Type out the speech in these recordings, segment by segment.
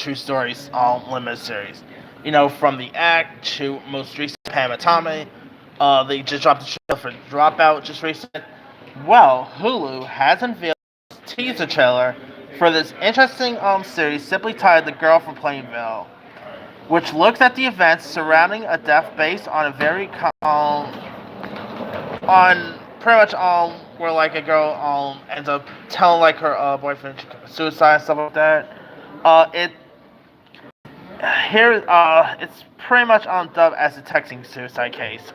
True Stories limited series. From the Act to most recent Pam and Tommy. They just dropped the trailer for Dropout just recent. Well, Hulu has unveiled a teaser trailer for this interesting series simply titled "The Girl from Plainville," which looks at the events surrounding a death based on a very on pretty much where like a girl ends up telling like her boyfriend she committed suicide and stuff like that. It here it's pretty much dubbed as a texting suicide case.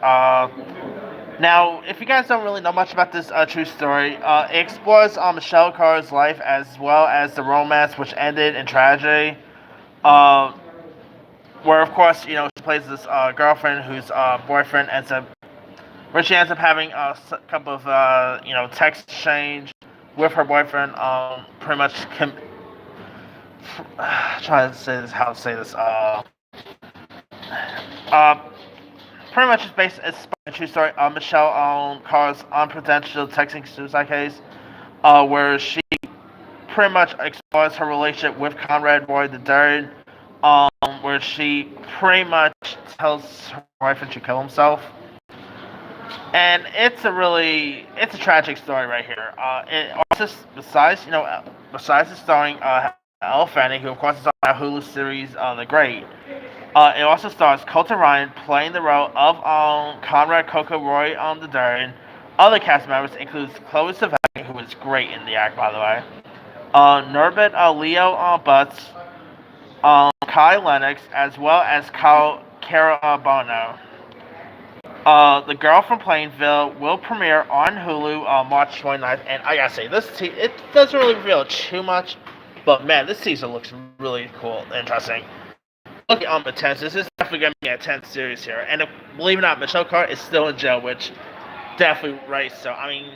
Now, if you guys don't really know much about this true story, it explores Michelle Carter's life as well as the romance which ended in tragedy. Uh, where of course she plays this girlfriend whose boyfriend ends up where she ends up having a couple of text exchange with her boyfriend. Pretty much trying to say this how to say this. Uh, Pretty much it's a true story. Michelle Carr's unprecedented texting suicide case, where she pretty much explores her relationship with Conrad Roy the Third, where she pretty much tells her boyfriend to kill himself. And it's a tragic story right here. It also besides the starring Elle Fanning, who of course is on our Hulu series The Great. It also stars Colton Ryan playing the role of Conrad Coco Roy on the Third. Other cast members includes Chloe Sevigny, who is great in the act by the way. Norbert Leo Butts, Kai Lennox, as well as Cara Bono. The Girl from Plainville will premiere on Hulu on March 29th, and I gotta say, it doesn't really reveal too much, but man, this teaser looks really cool and interesting. Look at intense. This is definitely gonna be an intense series here, and believe it or not, Michelle Carter is still in jail, which definitely right. So I mean,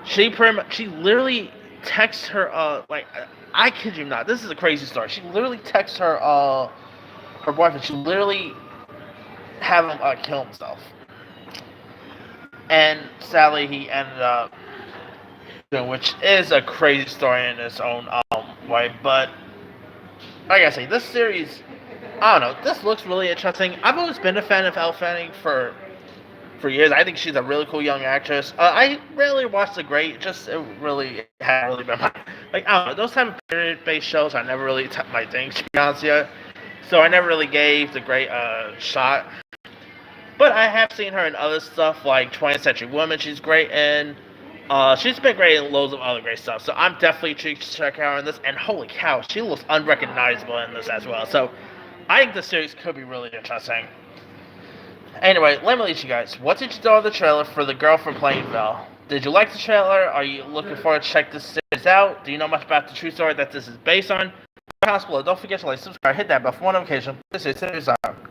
she literally texts her I kid you not, this is a crazy story. She literally texts her boyfriend. She literally have him kill himself. And sadly, he ended up which is a crazy story in its own way. But like I say, this series, I don't know, this looks really interesting. I've always been a fan of Elle Fanning for years. I think she's a really cool young actress. I rarely watched The Great. Just it really had really been my I don't know, those type of period-based shows are never really my thing, to be honest with you. So I never really gave The Great a shot. But I have seen her in other stuff like 20th Century Woman. She's great in. She's been great in loads of other great stuff. So I'm definitely intrigued to check her out in this. And holy cow, she looks unrecognizable in this as well. So I think the series could be really interesting. Anyway, let me leave you guys. What did you think of the trailer for The Girl from Plainville? Did you like the trailer? Are you looking forward to check this series out? Do you know much about the true story that this is based on? If possible, don't forget to like, subscribe, hit that bell for more notification. This is series out.